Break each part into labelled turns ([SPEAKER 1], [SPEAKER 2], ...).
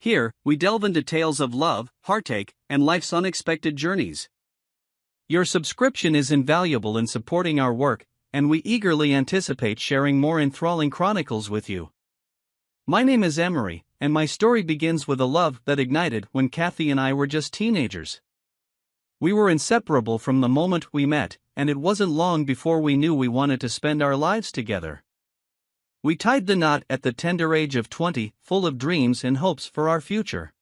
[SPEAKER 1] Here, we delve into tales of love, heartache, and life's unexpected journeys. Your subscription is invaluable in supporting our work, and we eagerly anticipate sharing more enthralling chronicles with you. My name is Emery, and my story begins with a love that ignited when Kathy and I were just teenagers. We were inseparable from the moment we met, and it wasn't long before we knew we wanted to spend our lives together. We tied the knot at the tender age of 20, full of dreams and hopes for our future.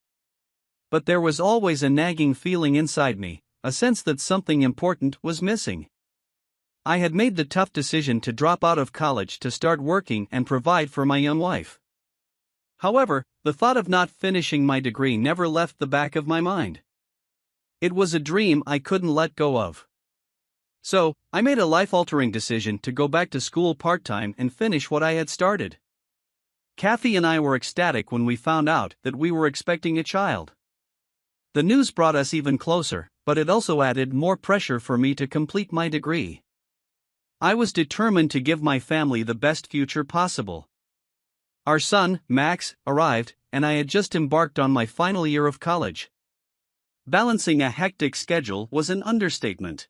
[SPEAKER 1] But there was always a nagging feeling inside me, a sense that something important was missing. I had made the tough decision to drop out of college to start working and provide for my young wife. However, the thought of not finishing my degree never left the back of my mind. It was a dream I couldn't let go of. So, I made a life-altering decision to go back to school part-time and finish what I had started. Kathy and I were ecstatic when we found out that we were expecting a child. The news brought us even closer, but it also added more pressure for me to complete my degree. I was determined to give my family the best future possible. Our son, Max, arrived, and I had just embarked on my final year of college. Balancing a hectic schedule was an understatement.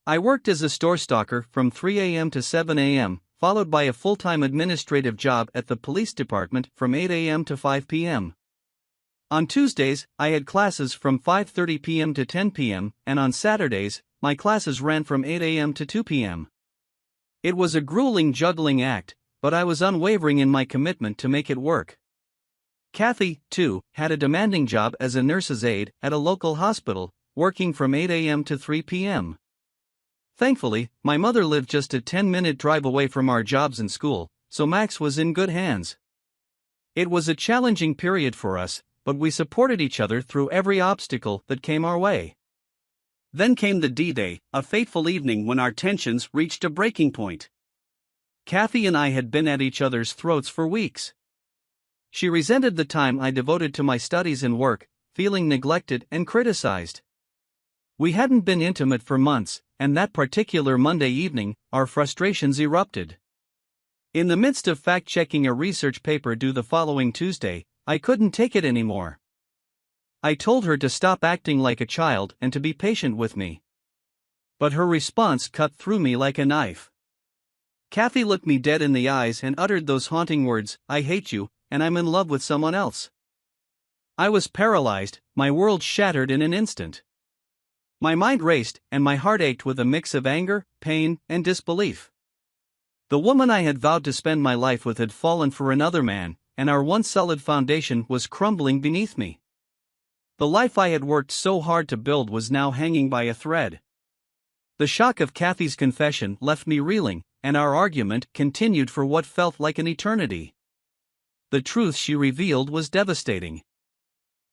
[SPEAKER 1] I worked as a store stalker from 3 a.m. to 7 a.m., followed by a full-time administrative job at the police department from 8 a.m. to 5 p.m. On Tuesdays, I had classes from 5:30 p.m. to 10 p.m., and on Saturdays, my classes ran from 8 a.m. to 2 p.m. It was a grueling juggling act, but I was unwavering in my commitment to make it work. Kathy, too, had a demanding job as a nurse's aide at a local hospital, working from 8 a.m. to 3 p.m. Thankfully, my mother lived just a 10-minute drive away from our jobs and school, so Max was in good hands. It was a challenging period for us, but we supported each other through every obstacle that came our way. Then came the D-Day, a fateful evening when our tensions reached a breaking point. Kathy and I had been at each other's throats for weeks. She resented the time I devoted to my studies and work, feeling neglected and criticized. We hadn't been intimate for months, and that particular Monday evening, our frustrations erupted. In the midst of fact-checking a research paper due the following Tuesday, I couldn't take it anymore. I told her to stop acting like a child and to be patient with me. But her response cut through me like a knife. Kathy looked me dead in the eyes and uttered those haunting words, "I hate you, and I'm in love with someone else." I was paralyzed, my world shattered in an instant. My mind raced, and my heart ached with a mix of anger, pain, and disbelief. The woman I had vowed to spend my life with had fallen for another man, and our once solid foundation was crumbling beneath me. The life I had worked so hard to build was now hanging by a thread. The shock of Kathy's confession left me reeling, and our argument continued for what felt like an eternity. The truth she revealed was devastating.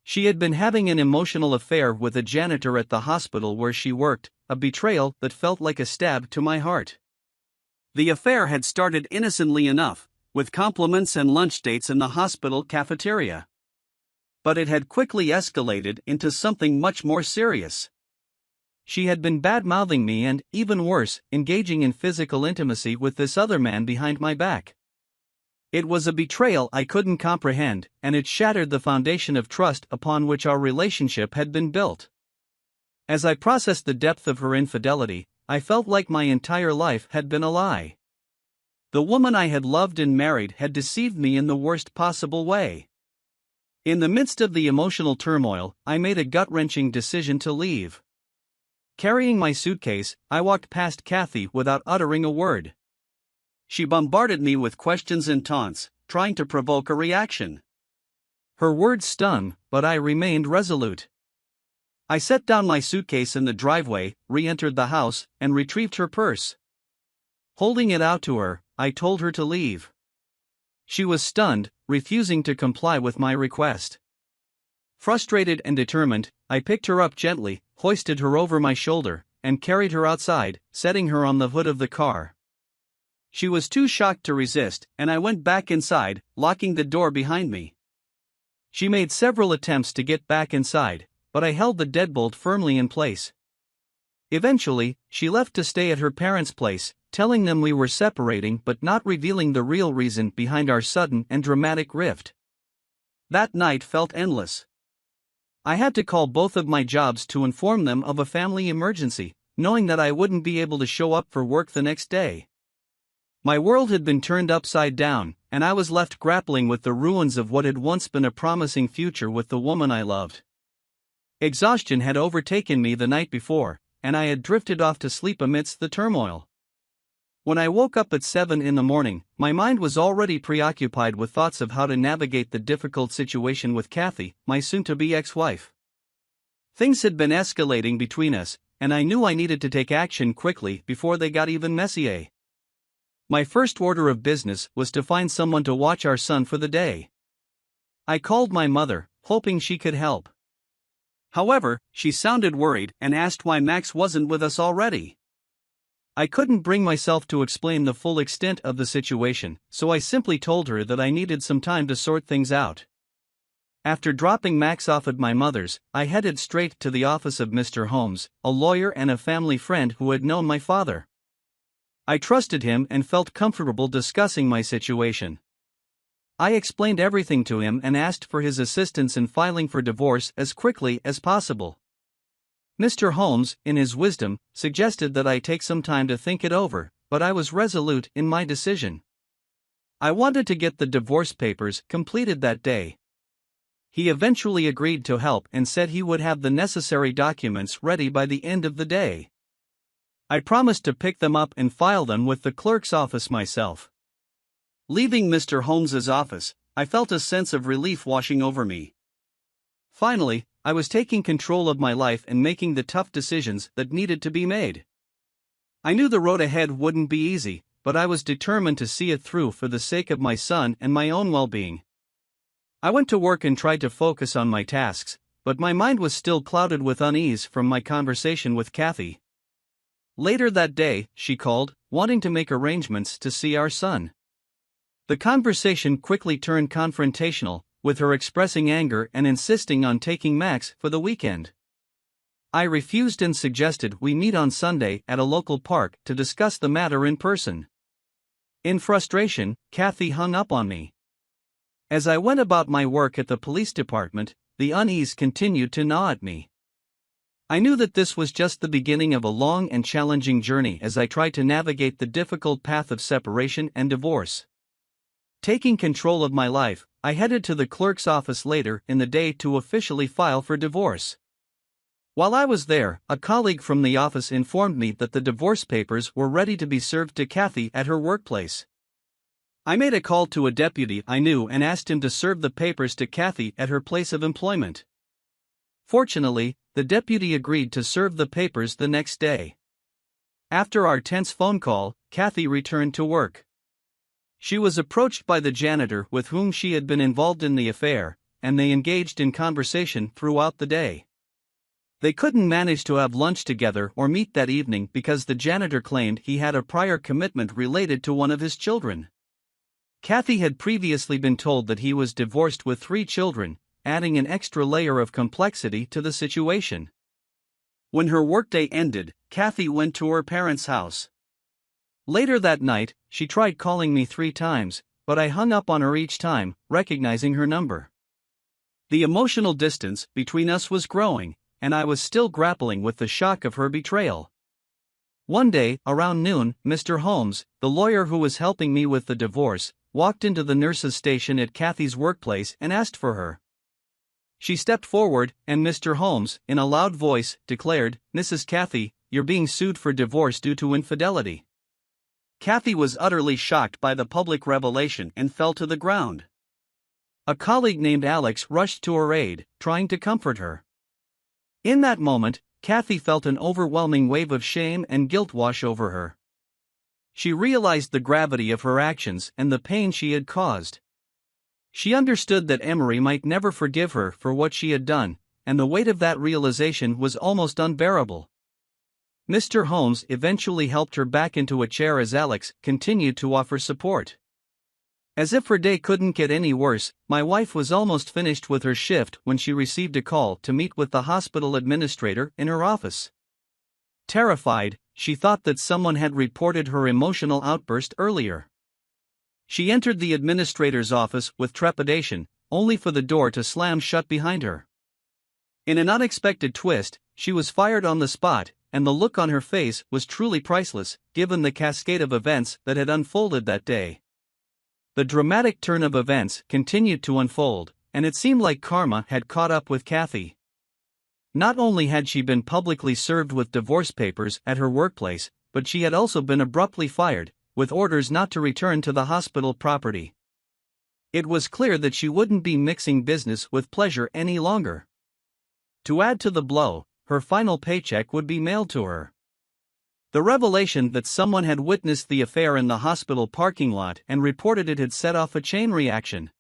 [SPEAKER 1] She had been having an emotional affair with a janitor at the hospital where she worked, a betrayal that felt like a stab to my heart. The affair had started innocently enough, with compliments and lunch dates in the hospital cafeteria. But it had quickly escalated into something much more serious. She had been bad-mouthing me and, even worse, engaging in physical intimacy with this other man behind my back. It was a betrayal I couldn't comprehend, and it shattered the foundation of trust upon which our relationship had been built. As I processed the depth of her infidelity, I felt like my entire life had been a lie. The woman I had loved and married had deceived me in the worst possible way. In the midst of the emotional turmoil, I made a gut-wrenching decision to leave. Carrying my suitcase, I walked past Kathy without uttering a word. She bombarded me with questions and taunts, trying to provoke a reaction. Her words stung, but I remained resolute. I set down my suitcase in the driveway, re-entered the house, and retrieved her purse. Holding it out to her, I told her to leave. She was stunned, refusing to comply with my request. Frustrated and determined, I picked her up gently, hoisted her over my shoulder, and carried her outside, setting her on the hood of the car. She was too shocked to resist, and I went back inside, locking the door behind me. She made several attempts to get back inside, but I held the deadbolt firmly in place. Eventually, she left to stay at her parents' place, telling them we were separating but not revealing the real reason behind our sudden and dramatic rift. That night felt endless. I had to call both of my jobs to inform them of a family emergency, knowing that I wouldn't be able to show up for work the next day. My world had been turned upside down, and I was left grappling with the ruins of what had once been a promising future with the woman I loved. Exhaustion had overtaken me the night before, and I had drifted off to sleep amidst the turmoil. When I woke up at 7 in the morning, my mind was already preoccupied with thoughts of how to navigate the difficult situation with Kathy, my soon-to-be ex-wife. Things had been escalating between us, and I knew I needed to take action quickly before they got even messier. My first order of business was to find someone to watch our son for the day. I called my mother, hoping she could help. However, she sounded worried and asked why Max wasn't with us already. I couldn't bring myself to explain the full extent of the situation, so I simply told her that I needed some time to sort things out. After dropping Max off at my mother's, I headed straight to the office of Mr. Holmes, a lawyer and a family friend who had known my father. I trusted him and felt comfortable discussing my situation. I explained everything to him and asked for his assistance in filing for divorce as quickly as possible. Mr. Holmes, in his wisdom, suggested that I take some time to think it over, but I was resolute in my decision. I wanted to get the divorce papers completed that day. He eventually agreed to help and said he would have the necessary documents ready by the end of the day. I promised to pick them up and file them with the clerk's office myself. Leaving Mr. Holmes's office, I felt a sense of relief washing over me. Finally, I was taking control of my life and making the tough decisions that needed to be made. I knew the road ahead wouldn't be easy, but I was determined to see it through for the sake of my son and my own well-being. I went to work and tried to focus on my tasks, but my mind was still clouded with unease from my conversation with Kathy. Later that day, she called, wanting to make arrangements to see our son. The conversation quickly turned confrontational, with her expressing anger and insisting on taking Max for the weekend. I refused and suggested we meet on Sunday at a local park to discuss the matter in person. In frustration, Kathy hung up on me. As I went about my work at the police department, the unease continued to gnaw at me. I knew that this was just the beginning of a long and challenging journey as I tried to navigate the difficult path of separation and divorce. Taking control of my life, I headed to the clerk's office later in the day to officially file for divorce. While I was there, a colleague from the office informed me that the divorce papers were ready to be served to Kathy at her workplace. I made a call to a deputy I knew and asked him to serve the papers to Kathy at her place of employment. Fortunately, the deputy agreed to serve the papers the next day. After our tense phone call, Kathy returned to work. She was approached by the janitor with whom she had been involved in the affair, and they engaged in conversation throughout the day. They couldn't manage to have lunch together or meet that evening because the janitor claimed he had a prior commitment related to one of his children. Kathy had previously been told that he was divorced with 3 children, adding an extra layer of complexity to the situation. When her workday ended, Kathy went to her parents' house. Later that night, she tried calling me 3 times, but I hung up on her each time, recognizing her number. The emotional distance between us was growing, and I was still grappling with the shock of her betrayal. One day, around noon, Mr. Holmes, the lawyer who was helping me with the divorce, walked into the nurse's station at Kathy's workplace and asked for her. She stepped forward, and Mr. Holmes, in a loud voice, declared, "Mrs. Kathy, you're being sued for divorce due to infidelity." Kathy was utterly shocked by the public revelation and fell to the ground. A colleague named Alex rushed to her aid, trying to comfort her. In that moment, Kathy felt an overwhelming wave of shame and guilt wash over her. She realized the gravity of her actions and the pain she had caused. She understood that Emery might never forgive her for what she had done, and the weight of that realization was almost unbearable. Mr. Holmes eventually helped her back into a chair as Alex continued to offer support. As if her day couldn't get any worse, my wife was almost finished with her shift when she received a call to meet with the hospital administrator in her office. Terrified, she thought that someone had reported her emotional outburst earlier. She entered the administrator's office with trepidation, only for the door to slam shut behind her. In an unexpected twist, she was fired on the spot, and the look on her face was truly priceless, given the cascade of events that had unfolded that day. The dramatic turn of events continued to unfold, and it seemed like karma had caught up with Kathy. Not only had she been publicly served with divorce papers at her workplace, but she had also been abruptly fired, with orders not to return to the hospital property. It was clear that she wouldn't be mixing business with pleasure any longer. To add to the blow, her final paycheck would be mailed to her. The revelation that someone had witnessed the affair in the hospital parking lot and reported it had set off a chain reaction.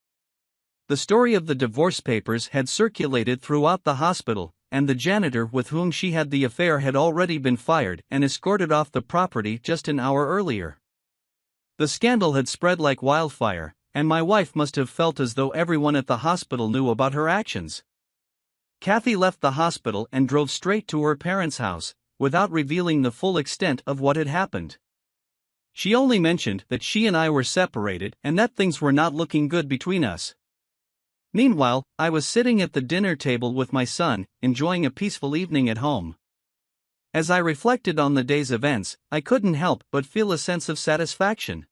[SPEAKER 1] The story of the divorce papers had circulated throughout the hospital, and the janitor with whom she had the affair had already been fired and escorted off the property just an hour earlier. The scandal had spread like wildfire, and my wife must have felt as though everyone at the hospital knew about her actions. Kathy left the hospital and drove straight to her parents' house, without revealing the full extent of what had happened. She only mentioned that she and I were separated and that things were not looking good between us. Meanwhile, I was sitting at the dinner table with my son, enjoying a peaceful evening at home. As I reflected on the day's events, I couldn't help but feel a sense of satisfaction.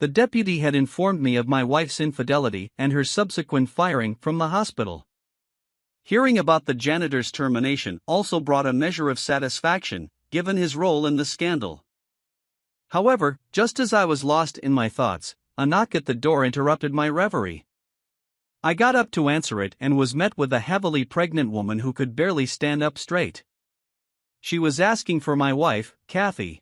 [SPEAKER 1] The deputy had informed me of my wife's infidelity and her subsequent firing from the hospital. Hearing about the janitor's termination also brought a measure of satisfaction, given his role in the scandal. However, just as I was lost in my thoughts, a knock at the door interrupted my reverie. I got up to answer it and was met with a heavily pregnant woman who could barely stand up straight. She was asking for my wife, Kathy.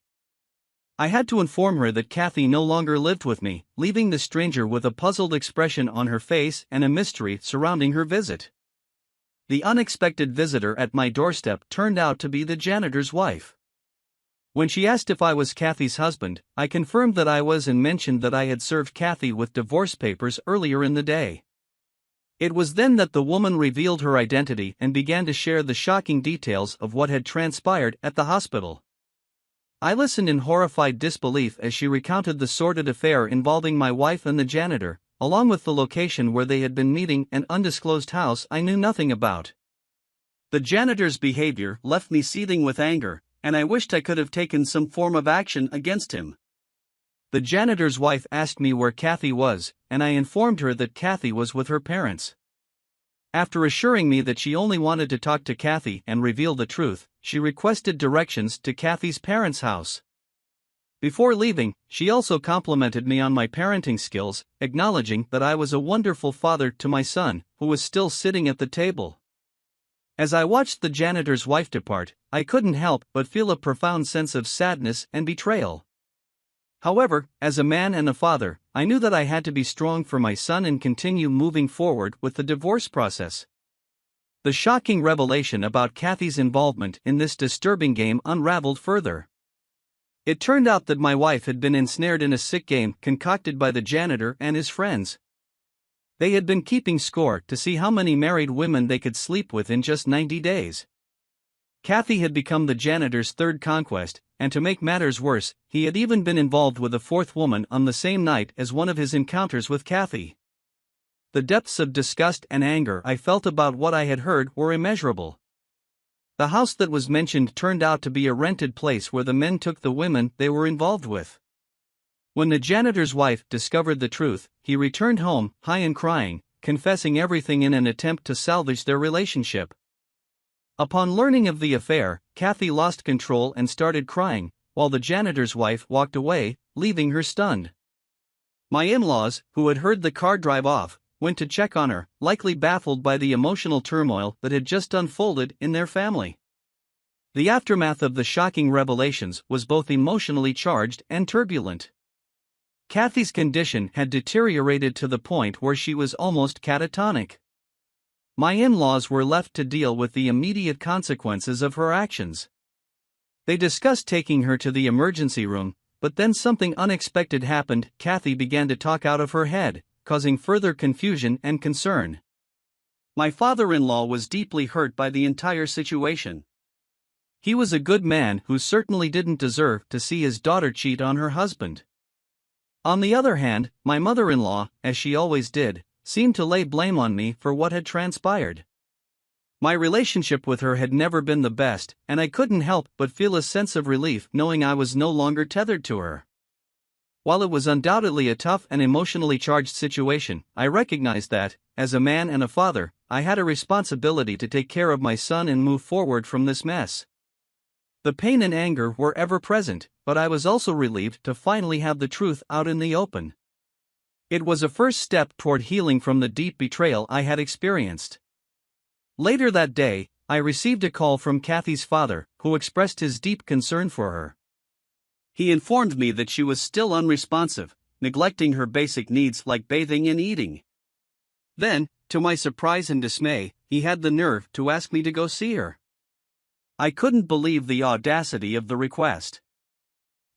[SPEAKER 1] I had to inform her that Kathy no longer lived with me, leaving the stranger with a puzzled expression on her face and a mystery surrounding her visit. The unexpected visitor at my doorstep turned out to be the janitor's wife. When she asked if I was Kathy's husband, I confirmed that I was and mentioned that I had served Kathy with divorce papers earlier in the day. It was then that the woman revealed her identity and began to share the shocking details of what had transpired at the hospital. I listened in horrified disbelief as she recounted the sordid affair involving my wife and the janitor, along with the location where they had been meeting and undisclosed house I knew nothing about. The janitor's behavior left me seething with anger, and I wished I could have taken some form of action against him. The janitor's wife asked me where Kathy was, and I informed her that Kathy was with her parents. After assuring me that she only wanted to talk to Kathy and reveal the truth, she requested directions to Kathy's parents' house. Before leaving, she also complimented me on my parenting skills, acknowledging that I was a wonderful father to my son, who was still sitting at the table. As I watched the janitor's wife depart, I couldn't help but feel a profound sense of sadness and betrayal. However, as a man and a father, I knew that I had to be strong for my son and continue moving forward with the divorce process. The shocking revelation about Kathy's involvement in this disturbing game unraveled further. It turned out that my wife had been ensnared in a sick game concocted by the janitor and his friends. They had been keeping score to see how many married women they could sleep with in just 90 days. Kathy had become the janitor's third conquest, and to make matters worse, he had even been involved with a fourth woman on the same night as one of his encounters with Kathy. The depths of disgust and anger I felt about what I had heard were immeasurable. The house that was mentioned turned out to be a rented place where the men took the women they were involved with. When the janitor's wife discovered the truth, he returned home, high and crying, confessing everything in an attempt to salvage their relationship. Upon learning of the affair, Kathy lost control and started crying, while the janitor's wife walked away, leaving her stunned. My in-laws, who had heard the car drive off, went to check on her, likely baffled by the emotional turmoil that had just unfolded in their family. The aftermath of the shocking revelations was both emotionally charged and turbulent. Kathy's condition had deteriorated to the point where she was almost catatonic. My in-laws were left to deal with the immediate consequences of her actions. They discussed taking her to the emergency room, but then something unexpected happened. Kathy began to talk out of her head, causing further confusion and concern. My father-in-law was deeply hurt by the entire situation. He was a good man who certainly didn't deserve to see his daughter cheat on her husband. On the other hand, my mother-in-law, as she always did, seemed to lay blame on me for what had transpired. My relationship with her had never been the best, and I couldn't help but feel a sense of relief knowing I was no longer tethered to her. While it was undoubtedly a tough and emotionally charged situation, I recognized that, as a man and a father, I had a responsibility to take care of my son and move forward from this mess. The pain and anger were ever present, but I was also relieved to finally have the truth out in the open. It was a first step toward healing from the deep betrayal I had experienced. Later that day, I received a call from Kathy's father, who expressed his deep concern for her. He informed me that she was still unresponsive, neglecting her basic needs like bathing and eating. Then, to my surprise and dismay, he had the nerve to ask me to go see her. I couldn't believe the audacity of the request.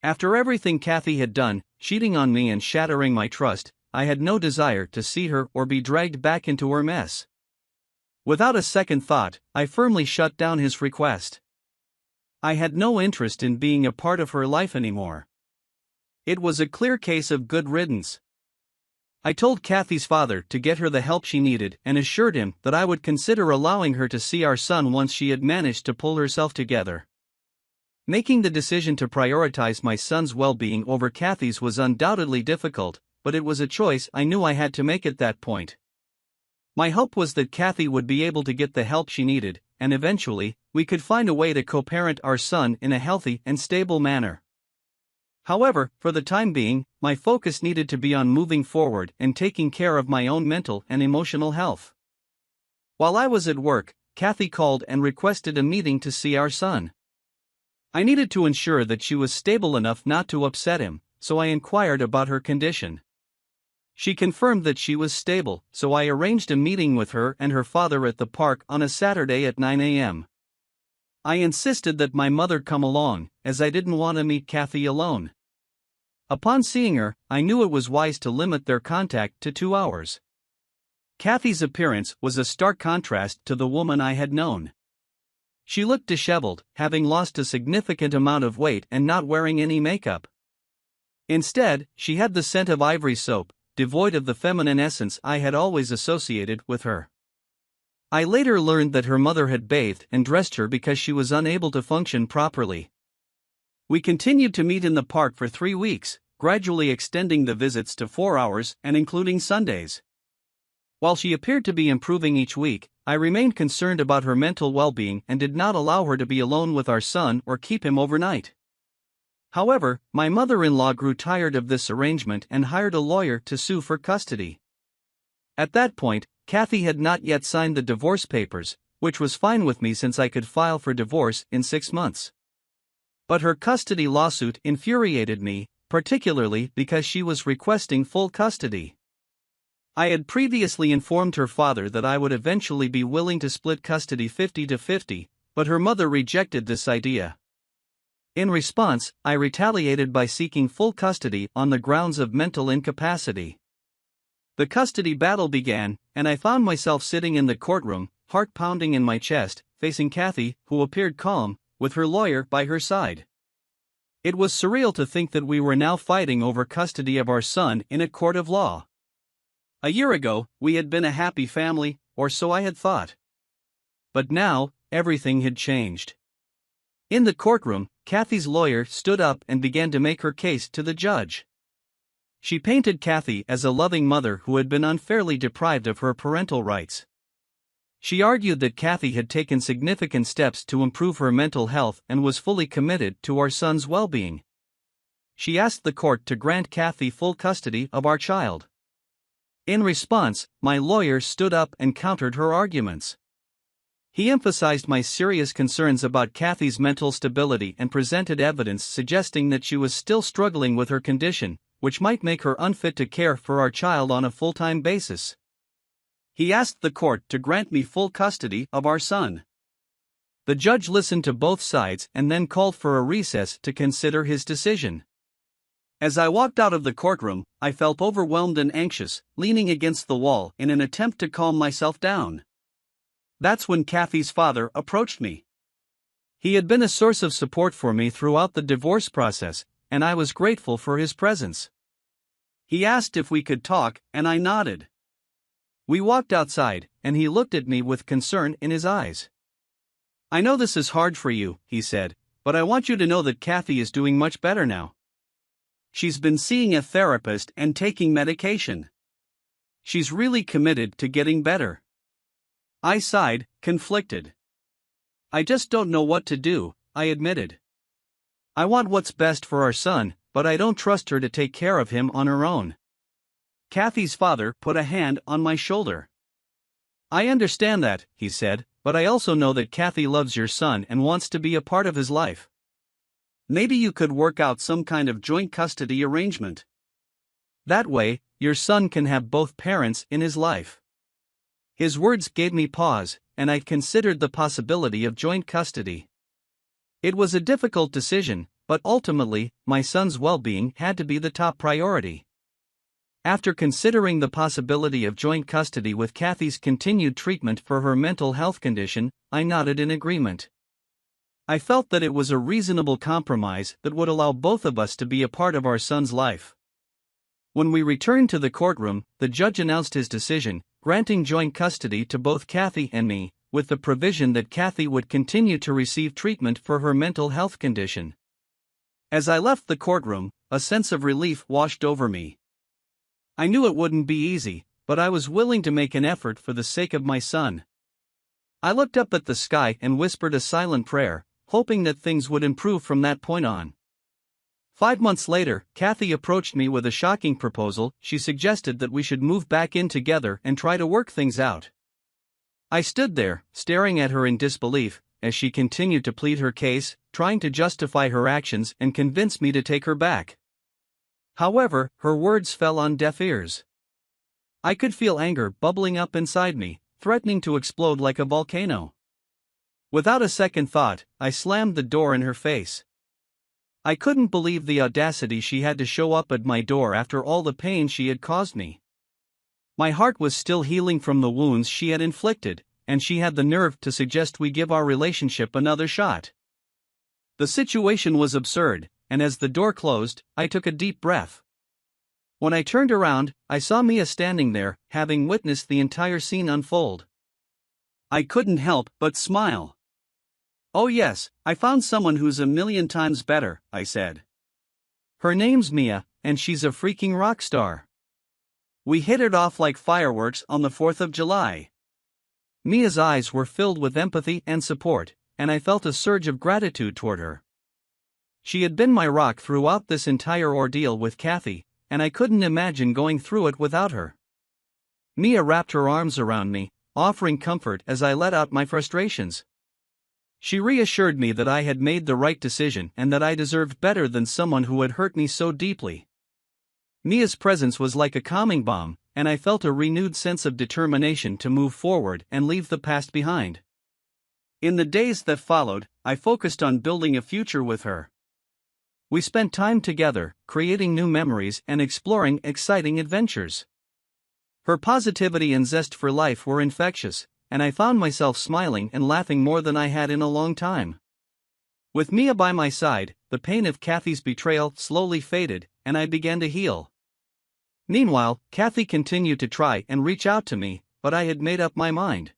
[SPEAKER 1] After everything Kathy had done, cheating on me and shattering my trust, I had no desire to see her or be dragged back into her mess. Without a second thought, I firmly shut down his request. I had no interest in being a part of her life anymore. It was a clear case of good riddance. I told Kathy's father to get her the help she needed and assured him that I would consider allowing her to see our son once she had managed to pull herself together. Making the decision to prioritize my son's well-being over Kathy's was undoubtedly difficult, but it was a choice I knew I had to make at that point. My hope was that Kathy would be able to get the help she needed, and eventually, we could find a way to co-parent our son in a healthy and stable manner. However, for the time being, my focus needed to be on moving forward and taking care of my own mental and emotional health. While I was at work, Kathy called and requested a meeting to see our son. I needed to ensure that she was stable enough not to upset him, so I inquired about her condition. She confirmed that she was stable, so I arranged a meeting with her and her father at the park on a Saturday at 9 a.m. I insisted that my mother come along, as I didn't want to meet Kathy alone. Upon seeing her, I knew it was wise to limit their contact to 2 hours. Kathy's appearance was a stark contrast to the woman I had known. She looked disheveled, having lost a significant amount of weight and not wearing any makeup. Instead, she had the scent of ivory soap, devoid of the feminine essence I had always associated with her. I later learned that her mother had bathed and dressed her because she was unable to function properly. We continued to meet in the park for 3 weeks, gradually extending the visits to 4 hours and including Sundays. While she appeared to be improving each week, I remained concerned about her mental well-being and did not allow her to be alone with our son or keep him overnight. However, my mother-in-law grew tired of this arrangement and hired a lawyer to sue for custody. At that point, Kathy had not yet signed the divorce papers, which was fine with me since I could file for divorce in 6 months. But her custody lawsuit infuriated me, particularly because she was requesting full custody. I had previously informed her father that I would eventually be willing to split custody 50-50, but her mother rejected this idea. In response, I retaliated by seeking full custody on the grounds of mental incapacity. The custody battle began, and I found myself sitting in the courtroom, heart pounding in my chest, facing Kathy, who appeared calm, with her lawyer by her side. It was surreal to think that we were now fighting over custody of our son in a court of law. A year ago, we had been a happy family, or so I had thought. But now, everything had changed. In the courtroom, Kathy's lawyer stood up and began to make her case to the judge. She painted Kathy as a loving mother who had been unfairly deprived of her parental rights. She argued that Kathy had taken significant steps to improve her mental health and was fully committed to our son's well-being. She asked the court to grant Kathy full custody of our child. In response, my lawyer stood up and countered her arguments. He emphasized my serious concerns about Kathy's mental stability and presented evidence suggesting that she was still struggling with her condition, which might make her unfit to care for our child on a full-time basis. He asked the court to grant me full custody of our son. The judge listened to both sides and then called for a recess to consider his decision. As I walked out of the courtroom, I felt overwhelmed and anxious, leaning against the wall in an attempt to calm myself down. That's when Kathy's father approached me. He had been a source of support for me throughout the divorce process, and I was grateful for his presence. He asked if we could talk, and I nodded. We walked outside, and he looked at me with concern in his eyes. "I know this is hard for you," he said, "but I want you to know that Kathy is doing much better now. She's been seeing a therapist and taking medication. She's really committed to getting better." I sighed, conflicted. "I just don't know what to do," I admitted. "I want what's best for our son, but I don't trust her to take care of him on her own." Kathy's father put a hand on my shoulder. "I understand that," he said, "but I also know that Kathy loves your son and wants to be a part of his life. Maybe you could work out some kind of joint custody arrangement. That way, your son can have both parents in his life." His words gave me pause, and I considered the possibility of joint custody. It was a difficult decision, but ultimately, my son's well-being had to be the top priority. After considering the possibility of joint custody with Kathy's continued treatment for her mental health condition, I nodded in agreement. I felt that it was a reasonable compromise that would allow both of us to be a part of our son's life. When we returned to the courtroom, the judge announced his decision, granting joint custody to both Kathy and me, with the provision that Kathy would continue to receive treatment for her mental health condition. As I left the courtroom, a sense of relief washed over me. I knew it wouldn't be easy, but I was willing to make an effort for the sake of my son. I looked up at the sky and whispered a silent prayer, hoping that things would improve from that point on. 5 months later, Kathy approached me with a shocking proposal. She suggested that we should move back in together and try to work things out. I stood there, staring at her in disbelief, as she continued to plead her case, trying to justify her actions and convince me to take her back. However, her words fell on deaf ears. I could feel anger bubbling up inside me, threatening to explode like a volcano. Without a second thought, I slammed the door in her face. I couldn't believe the audacity she had to show up at my door after all the pain she had caused me. My heart was still healing from the wounds she had inflicted, and she had the nerve to suggest we give our relationship another shot. The situation was absurd, and as the door closed, I took a deep breath. When I turned around, I saw Mia standing there, having witnessed the entire scene unfold. I couldn't help but smile. "Oh yes, I found someone who's a million times better," I said. "Her name's Mia, and she's a freaking rock star. We hit it off like fireworks on the 4th of July. Mia's eyes were filled with empathy and support, and I felt a surge of gratitude toward her. She had been my rock throughout this entire ordeal with Kathy, and I couldn't imagine going through it without her. Mia wrapped her arms around me, offering comfort as I let out my frustrations. She reassured me that I had made the right decision and that I deserved better than someone who had hurt me so deeply. Mia's presence was like a calming balm, and I felt a renewed sense of determination to move forward and leave the past behind. In the days that followed, I focused on building a future with her. We spent time together, creating new memories and exploring exciting adventures. Her positivity and zest for life were infectious, and I found myself smiling and laughing more than I had in a long time. With Mia by my side, the pain of Kathy's betrayal slowly faded, and I began to heal. Meanwhile, Kathy continued to try and reach out to me, but I had made up my mind.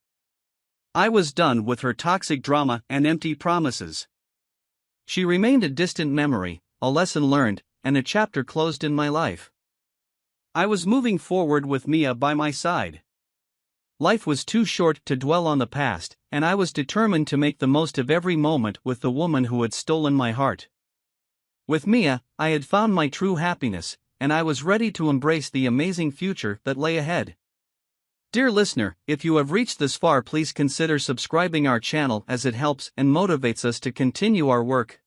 [SPEAKER 1] I was done with her toxic drama and empty promises. She remained a distant memory, a lesson learned, and a chapter closed in my life. I was moving forward with Mia by my side. Life was too short to dwell on the past, and I was determined to make the most of every moment with the woman who had stolen my heart. With Mia, I had found my true happiness, and I was ready to embrace the amazing future that lay ahead. Dear listener, if you have reached this far, please consider subscribing our channel as it helps and motivates us to continue our work.